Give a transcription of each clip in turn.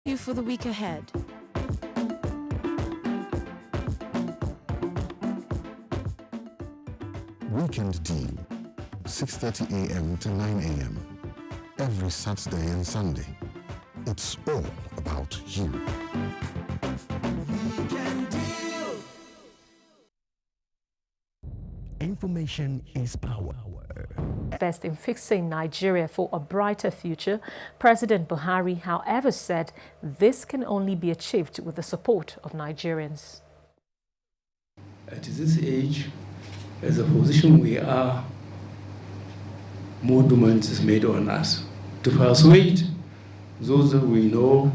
you for the week ahead. Weekend Deal, 6:30 a.m. to 9 a.m. every Saturday and Sunday. It's all about you. Weekend Deal. Information is power. Best in fixing Nigeria for a brighter future, President Buhari, however, said this can only be achieved with the support of Nigerians. At this age, as a position we are, more demand is made on us to persuade those that we know,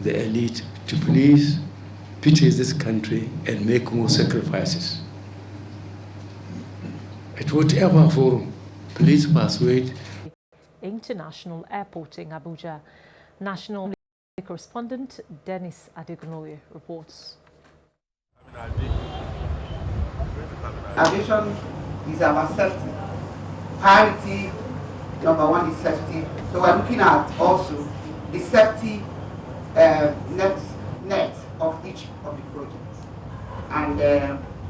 the elite, to please pity this country and make more sacrifices. At whatever forum, please persuade. International Airport in Abuja. National correspondent Dennis Adegunoye reports. Aviation is about safety. Priority number one is safety. So we're looking at also the safety net of each of the projects. And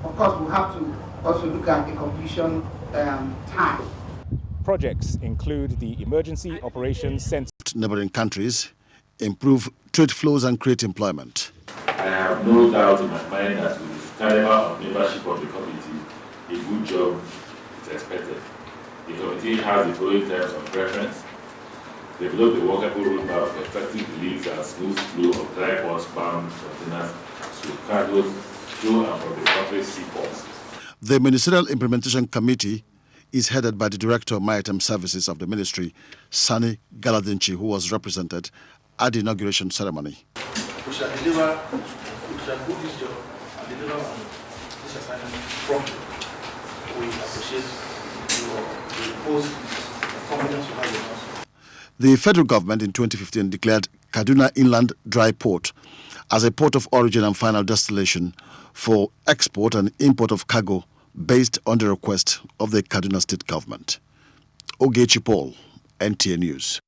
of course, we'll have to also look at the completion time. Projects include the Emergency Operations Center. Neighboring countries improve trade flows and create employment. I have no doubt in my mind that with the caliber of membership of the committee, a good job is expected. The committee has the following terms of preference: develop a workable roadmap of effective release and smooth flow of dry horse-bound containers to cargoes to and from the country's seaports. The Ministerial Implementation Committee is headed by the Director of Maritime Services of the Ministry, Sani Galadinchi, who was represented at the inauguration ceremony. We shall do this job and deliver this assignment promptly. We appreciate your confidence you have in us. The federal government in 2015 declared Kaduna Inland Dry Port as a port of origin and final destination for export and import of cargo based on the request of the Kaduna State government. Ogechi Paul, NTA News.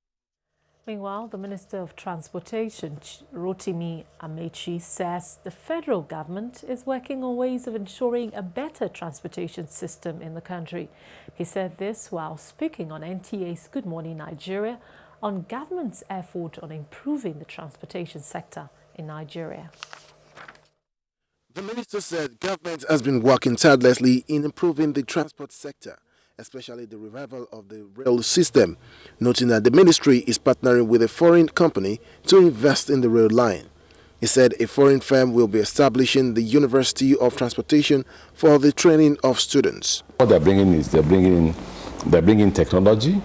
Meanwhile, the Minister of Transportation, Rotimi Amechi, says the federal government is working on ways of ensuring a better transportation system in the country. He said this while speaking on NTA's Good Morning Nigeria on government's effort on improving the transportation sector in Nigeria. The minister said government has been working tirelessly in improving the transport sector, especially the revival of the rail system, noting that the ministry is partnering with a foreign company to invest in the rail line. He said a foreign firm will be establishing the University of Transportation for the training of students. What they're bringing is they're bringing technology,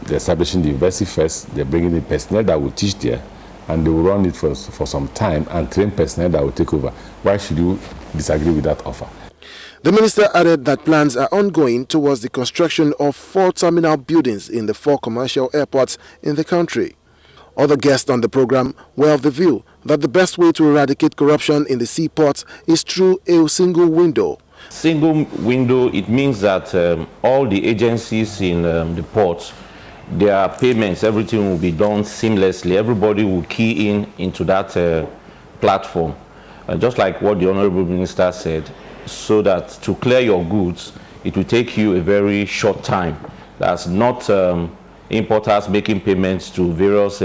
they're establishing the university first, they're bringing the personnel that will teach there, and they will run it for some time and train personnel that will take over. Why should you disagree with that offer? The minister added that plans are ongoing towards the construction of 4 terminal buildings in the 4 commercial airports in the country. Other guests on the program were of the view that the best way to eradicate corruption in the seaports is through a single window. Single window, it means that all the agencies in the ports, their payments, everything will be done seamlessly. Everybody will key into that platform. Just like what the Honorable Minister said, so that to clear your goods, it will take you a very short time. That's not importers making payments to various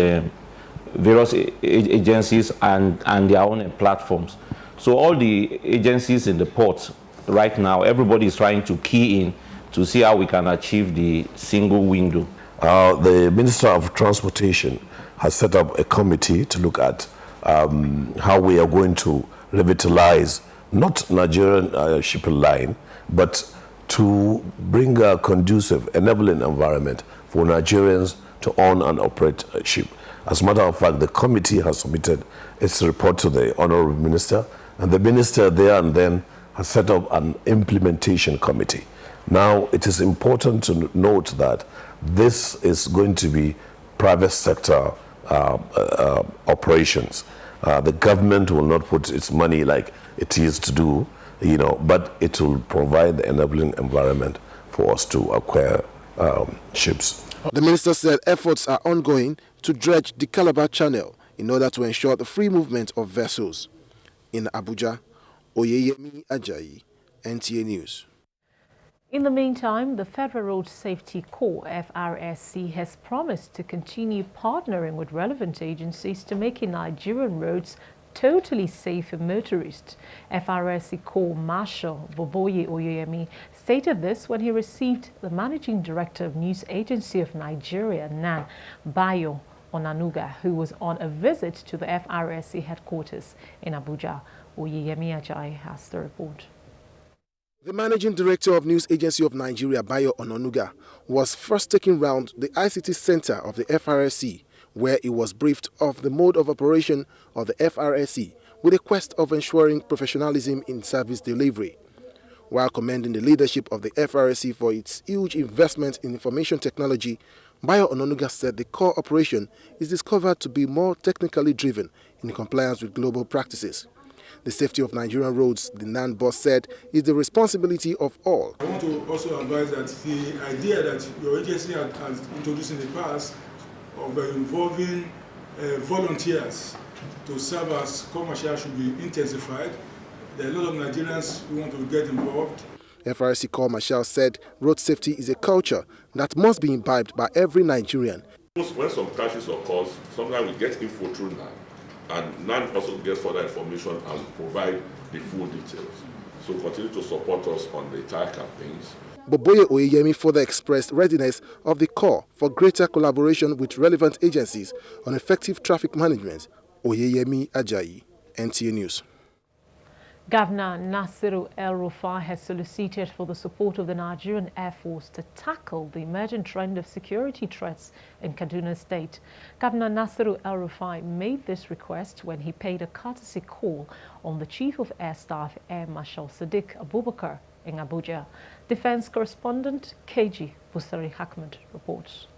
agencies and their own platforms. So all the agencies in the port right now, everybody is trying to key in to see how we can achieve the single window. The Minister of Transportation has set up a committee to look at how we are going to revitalize not Nigerian shipping line, but to bring a conducive, enabling environment for Nigerians to own and operate a ship. As a matter of fact, the committee has submitted its report to the Honorable Minister, and the Minister there and then has set up an implementation committee. Now, it is important to note that this is going to be private sector operations. The government will not put its money like it used to do, but it will provide the enabling environment for us to acquire ships. The minister said efforts are ongoing to dredge the Calabar Channel in order to ensure the free movement of vessels. In Abuja, Oyeyemi Ajayi, NTA News. In the meantime, the Federal Road Safety Corps, FRSC, has promised to continue partnering with relevant agencies to making Nigerian roads totally safe for motorists. FRSC Corps Marshal Boboye Oyeyemi stated this when he received the Managing Director of News Agency of Nigeria, NAN, Bayo Onanuga, who was on a visit to the FRSC headquarters in Abuja. Oyeyemi Ajayi has the report. The Managing Director of News Agency of Nigeria, Bayo Onanuga, was first taken round the ICT Center of the FRSC, where he was briefed of the mode of operation of the FRSC with a quest of ensuring professionalism in service delivery. While commending the leadership of the FRSC for its huge investment in information technology, Bayo Onanuga said the core operation is discovered to be more technically driven in compliance with global practices. The safety of Nigerian roads, the NAN boss said, is the responsibility of all. I want to also advise that the idea that your agency has introduced in the past of involving volunteers to serve as commercial should be intensified. There are a lot of Nigerians who want to get involved. FRSC Corps Marshal said road safety is a culture that must be imbibed by every Nigerian. When some crashes occurs, sometimes we get info through NAN, and NAN also gets further information and provide the full details. So continue to support us on the entire campaigns. Boboye Oyeyemi further expressed readiness of the Corps for greater collaboration with relevant agencies on effective traffic management. Oyeyemi Ajayi, NTA News. Governor Nasiru El-Rufai has solicited for the support of the Nigerian Air Force to tackle the emerging trend of security threats in Kaduna State. Governor Nasiru El-Rufai made this request when he paid a courtesy call on the Chief of Air Staff, Air Marshal Sadiq Abubakar, in Abuja. Defense correspondent KG Busari Ahmed reports.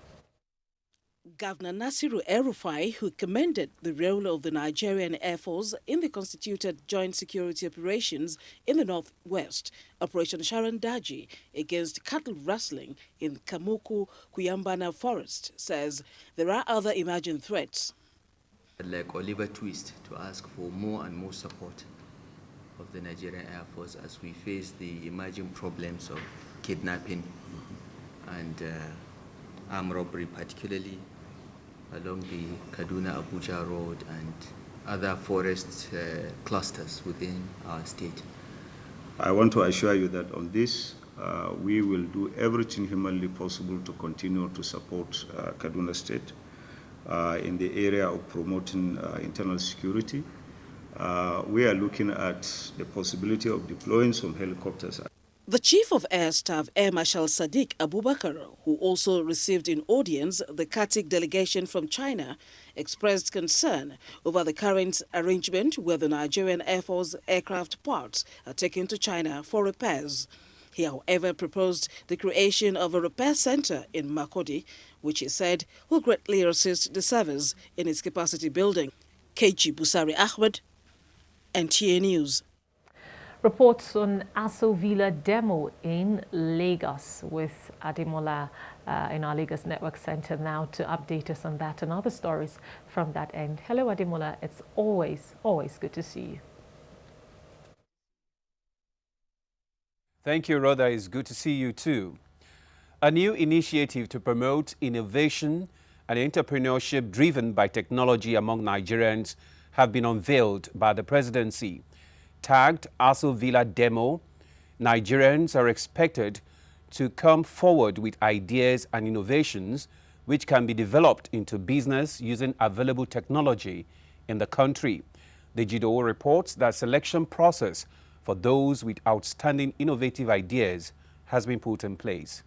Governor Nasiru El-Rufai, who commended the role of the Nigerian Air Force in the constituted joint security operations in the northwest, Operation Sharon Daji, against cattle rustling in Kamuku Kuyambana Forest, says there are other emerging threats. Like Oliver Twist, to ask for more and more support of the Nigerian Air Force as we face the emerging problems of kidnapping and armed robbery, particularly along the Kaduna-Abuja road and other forest clusters within our state. I want to assure you that on this, we will do everything humanly possible to continue to support Kaduna State in the area of promoting internal security. We are looking at the possibility of deploying some helicopters. The Chief of Air Staff, Air Marshal Sadiq Abubakar, who also received in audience the Khartoum delegation from China, expressed concern over the current arrangement where the Nigerian Air Force aircraft parts are taken to China for repairs. He, however, proposed the creation of a repair center in Makurdi, which he said will greatly assist the service in its capacity building. KG Busari Ahmed, NTA News. Reports on Aso Villa demo in Lagos with Ademola in our Lagos Network Center now to update us on that and other stories from that end. Hello, Ademola. It's always good to see you. Thank you, Rhoda. It's good to see you too. A new initiative to promote innovation and entrepreneurship driven by technology among Nigerians have been unveiled by the presidency. Tagged Aso Villa Demo, Nigerians are expected to come forward with ideas and innovations which can be developed into business using available technology in the country. The GDO reports that selection process for those with outstanding innovative ideas has been put in place.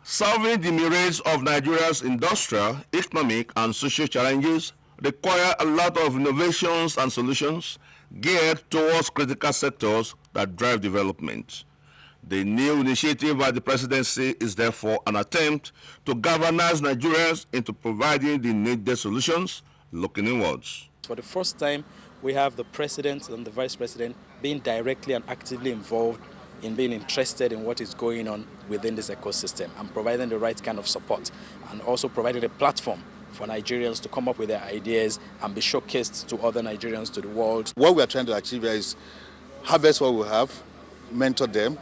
Solving the myriads of Nigeria's industrial, economic, and social challenges require a lot of innovations and solutions geared towards critical sectors that drive development. The new initiative by the presidency is therefore an attempt to galvanize Nigerians into providing the needed solutions, looking inwards. For the first time, we have the president and the vice president being directly and actively involved in being interested in what is going on within this ecosystem and providing the right kind of support and also providing a platform for Nigerians to come up with their ideas and be showcased to other Nigerians, to the world. What we are trying to achieve here is harvest what we have, mentor them,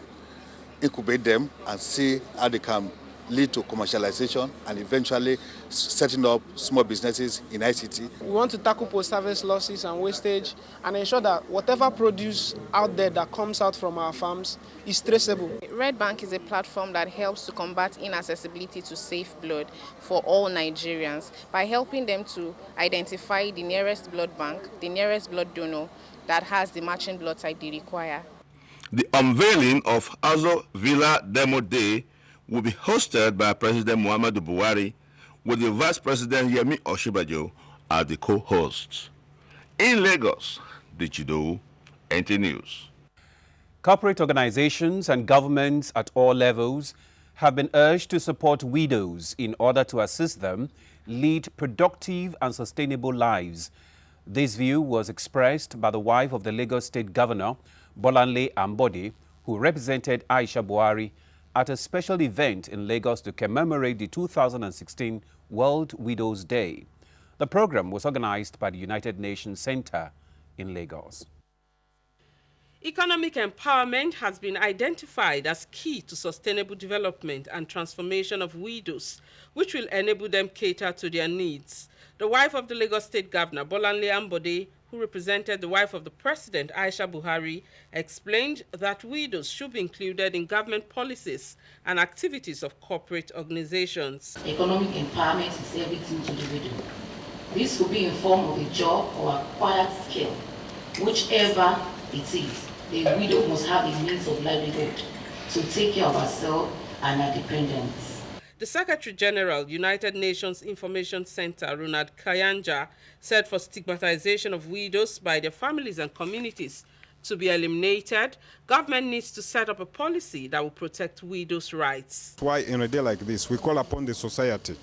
incubate them, and see how they can lead to commercialization and eventually setting up small businesses in ICT. We want to tackle post-harvest losses and wastage and ensure that whatever produce out there that comes out from our farms is traceable. Red Bank is a platform that helps to combat inaccessibility to safe blood for all Nigerians by helping them to identify the nearest blood bank, the nearest blood donor that has the matching blood type they require. The unveiling of Azo Villa Demo Day will be hosted by President Muhammadu Buhari with the Vice President Yemi Oshibajo as the co-hosts. In Lagos, Dichido, NT News. Corporate organizations and governments at all levels have been urged to support widows in order to assist them lead productive and sustainable lives. This view was expressed by the wife of the Lagos State Governor, Bolanle Ambode, who represented Aisha Buhari at a special event in Lagos to commemorate the 2016 World Widows' Day. The program was organized by the United Nations Center in Lagos. Economic empowerment has been identified as key to sustainable development and transformation of widows, which will enable them cater to their needs. The wife of the Lagos State Governor, Bolanle Ambode, who represented the wife of the President, Aisha Buhari, explained that widows should be included in government policies and activities of corporate organizations. Economic empowerment is everything to the widow. This could be in form of a job or acquired skill. Whichever it is, a widow must have a means of livelihood to take care of herself and her dependents. The Secretary General, United Nations Information Center, Ronald Kayanja, said for stigmatization of widows by their families and communities to be eliminated, government needs to set up a policy that will protect widows' rights. Why in a day like this, we call upon the society.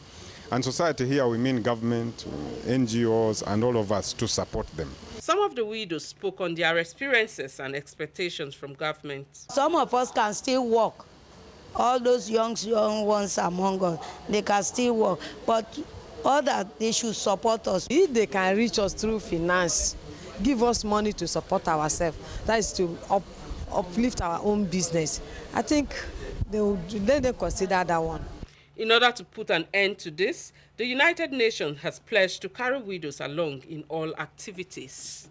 And society here, we mean government, NGOs, and all of us to support them. Some of the widows spoke on their experiences and expectations from government. Some of us can still work. All those young ones among us, they can still work. But others, they should support us. If they can reach us through finance, give us money to support ourselves, that is to uplift our own business, I think let them consider that one. In order to put an end to this, the United Nations has pledged to carry widows along in all activities.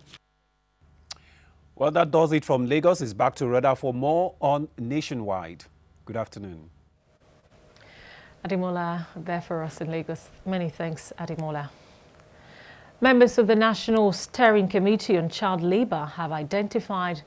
Well, that does it from Lagos. It's back to Rhoda for more on Nationwide. Good afternoon. Ademola there for us in Lagos. Many thanks, Ademola. Members of the National Steering Committee on Child Labour have identified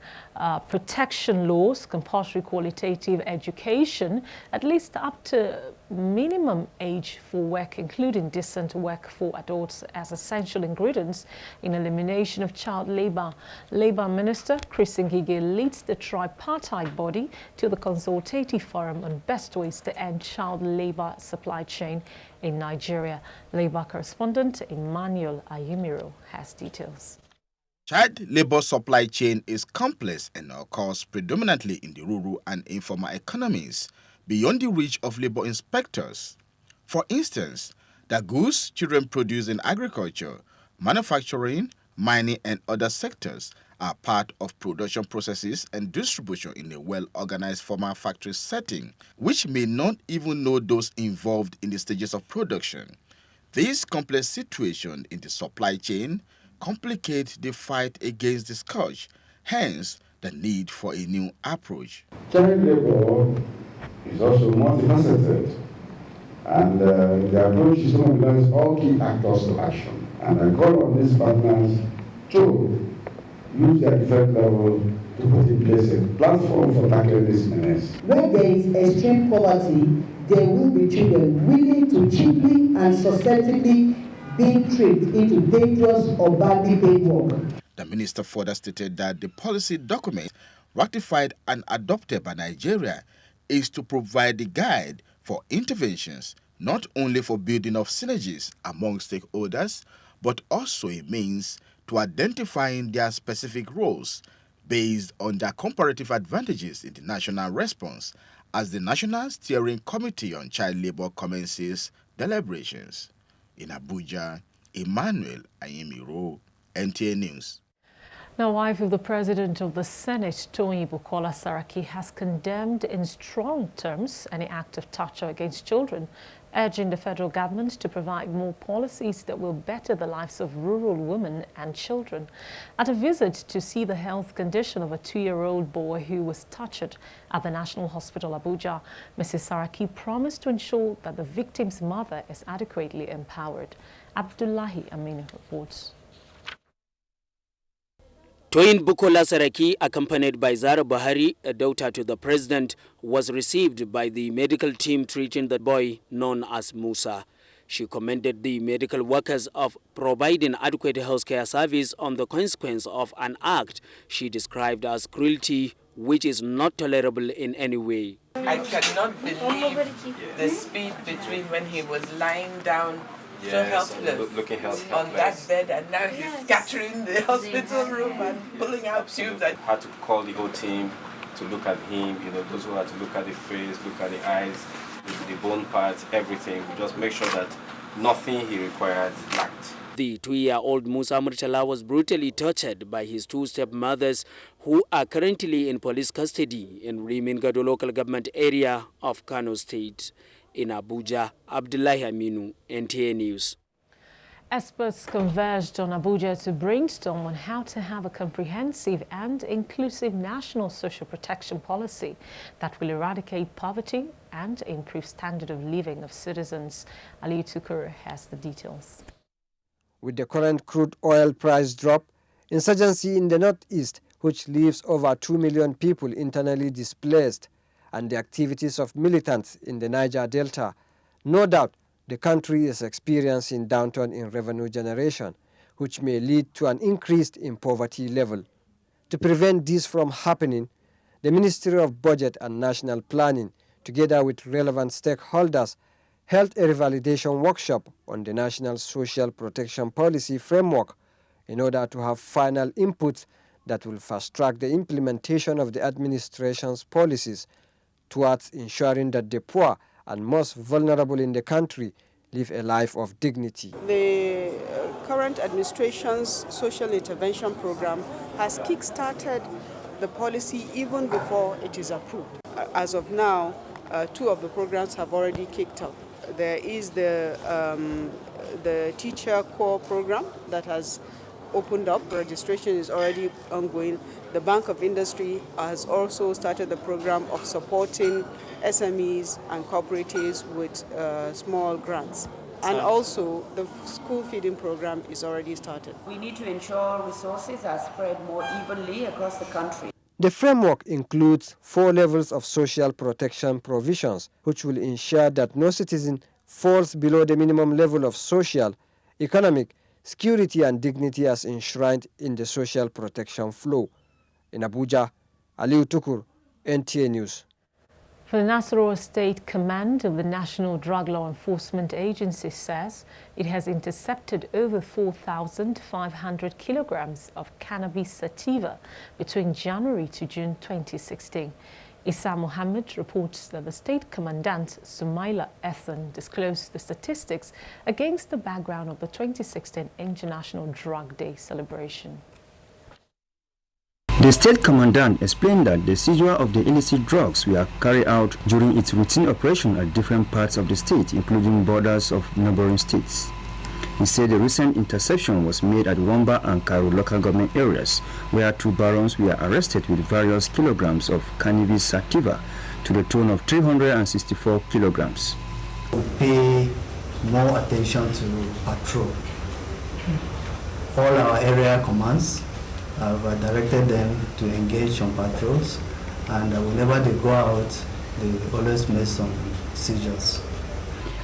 protection laws, compulsory qualitative education, at least up to minimum age for work, including decent work for adults, as essential ingredients in elimination of child labour. Labour Minister Chris Ngige leads the tripartite body to the consultative forum on best ways to end child labour supply chain in Nigeria. Labour correspondent Emmanuel Ayumiro has details. Child labour supply chain is complex and occurs predominantly in the rural and informal economies, beyond the reach of labour inspectors. For instance, the goods children produce in agriculture, manufacturing, mining and other sectors are part of production processes and distribution in a well-organized formal factory setting, which may not even know those involved in the stages of production. This complex situation in the supply chain complicates the fight against the scourge, hence the need for a new approach. Child labour is also multifaceted, and the approach is to mobilize all key actors to action. And I call on these partners to use their different level to put in place a platform for tackling this menace. Where there is extreme poverty, there will be children willing to cheaply and susceptibly being tricked into dangerous or badly paid work. The minister further stated that the policy document ratified and adopted by Nigeria is to provide the guide for interventions, not only for building of synergies among stakeholders, but also a means to identifying their specific roles based on their comparative advantages in the national response as the National Steering Committee on Child Labour commences deliberations. In Abuja, Emmanuel Ayemiro, NTA News. Now, wife of the President of the Senate, Toyin Bukola Saraki, has condemned in strong terms any act of torture against children, urging the federal government to provide more policies that will better the lives of rural women and children. At a visit to see the health condition of a 2-year-old boy who was tortured at the National Hospital Abuja, Mrs. Saraki promised to ensure that the victim's mother is adequately empowered. Abdullahi Aminu reports. Toyin Bukola Saraki, accompanied by Zara Buhari, a daughter to the president, was received by the medical team treating the boy known as Musa. She commended the medical workers of providing adequate healthcare service on the consequence of an act she described as cruelty, which is not tolerable in any way. I cannot believe the speed between when he was lying down so helpless, looking helpless on that bed, and now he's scattering the hospital room and pulling out tubes. I had to call the whole team to look at him, those who had to look at the face, look at the eyes, the bone parts, everything. We just make sure that nothing he required lacked. The 2-year-old Musa Murtala was brutally tortured by his 2 stepmothers, who are currently in police custody in Rimingado local government area of Kano State. In Abuja, Abdullahi Aminu, NTA News. Experts converged on Abuja to brainstorm on how to have a comprehensive and inclusive national social protection policy that will eradicate poverty and improve standard of living of citizens. Ali Tukur has the details. With the current crude oil price drop, insurgency in the northeast, which leaves over 2 million people internally displaced, and the activities of militants in the Niger Delta, no doubt the country is experiencing downturn in revenue generation, which may lead to an increase in poverty level. To prevent this from happening, the Ministry of Budget and National Planning, together with relevant stakeholders, held a revalidation workshop on the National Social Protection Policy Framework in order to have final inputs that will fast-track the implementation of the administration's policies towards ensuring that the poor and most vulnerable in the country live a life of dignity. The current administration's social intervention program has kick-started the policy even before it is approved. As of now, 2 of the programs have already kicked off. There is the Teacher Core program that has opened up. Registration is already ongoing. The Bank of Industry has also started the program of supporting SMEs and cooperatives with small grants. And also, the school feeding program is already started. We need to ensure resources are spread more evenly across the country. The framework includes 4 levels of social protection provisions, which will ensure that no citizen falls below the minimum level of social, economic, security and dignity as enshrined in the social protection flow. In Abuja, Aliu Tukur, NTA News. For the Nasarawa State Command of the National Drug Law Enforcement Agency says it has intercepted over 4,500 kilograms of cannabis sativa between January to June 2016. Issa Mohammed reports that the State Commandant, Sumaila Ethan, disclosed the statistics against the background of the 2016 International Drug Day celebration. The State Commandant explained that the seizure of the illicit drugs were carried out during its routine operation at different parts of the state, including borders of neighboring states. He said the recent interception was made at Wamba and Karu local government areas, where 2 barons were arrested with various kilograms of cannabis sativa to the tune of 364 kilograms. Pay more attention to patrol. All our area commands have directed them to engage on patrols, and whenever they go out, they always make some seizures.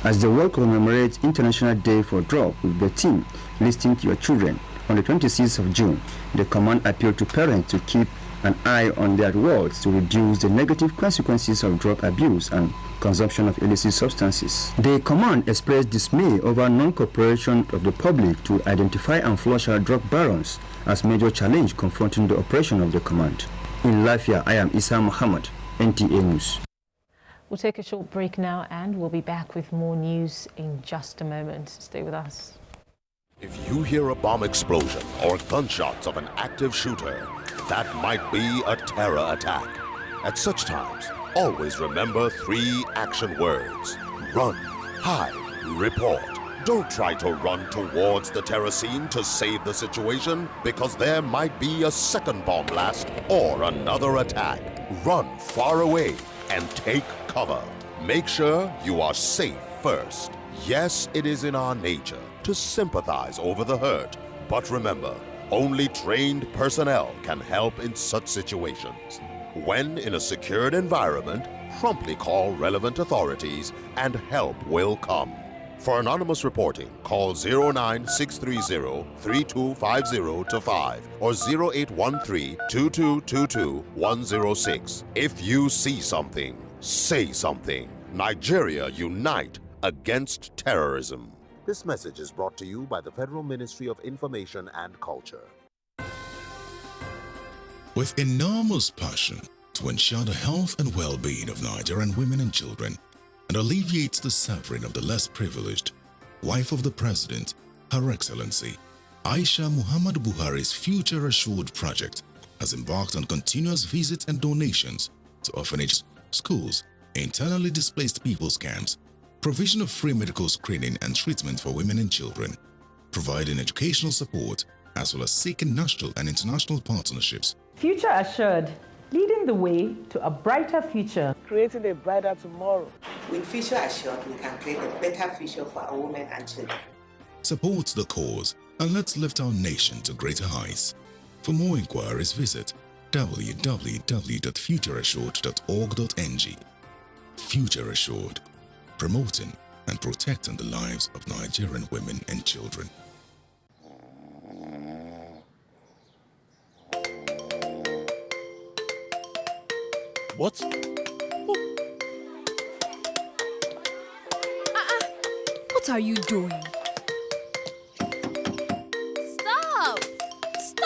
As the world commemorates International Day for Drug with the theme Listen to Your Children on the 26th of June, the command appealed to parents to keep an eye on their wards to reduce the negative consequences of drug abuse and consumption of illicit substances. The command expressed dismay over non-cooperation of the public to identify and flush out drug barons as major challenge confronting the operation of the command. In Lafia, I am Issa Muhammad, NTA News. We'll take a short break now and we'll be back with more news in just a moment. Stay with us. If you hear a bomb explosion or gunshots of an active shooter, that might be a terror attack. At such times, always remember 3 action words: run, hide, report. Don't try to run towards the terror scene to save the situation, because there might be a second bomb blast or another attack. Run far away and take cover. Make sure you are safe first. Yes, it is in our nature to sympathize over the hurt, but remember, only trained personnel can help in such situations. When in a secured environment, promptly call relevant authorities and help will come. For anonymous reporting, call 09630-3250-5 or 0813-2222-106. If you see something, say something. Nigeria, unite against terrorism. This message is brought to you by the Federal Ministry of Information and Culture. With enormous passion to ensure the health and well-being of Nigerian women and children and alleviates the suffering of the less privileged, wife of the President, Her Excellency, Aisha Muhammadu Buhari's Future Assured project has embarked on continuous visits and donations to orphanages, schools, internally displaced people's camps, provision of free medical screening and treatment for women and children, providing educational support, as well as seeking national and international partnerships. Future Assured, leading the way to a brighter future. Creating a brighter tomorrow. With Future Assured, we can create a better future for our women and children. Support the cause and let's lift our nation to greater heights. For more inquiries, visit www.futureassured.org.ng. Future Assured, promoting and protecting the lives of Nigerian women and children. What? What are you doing?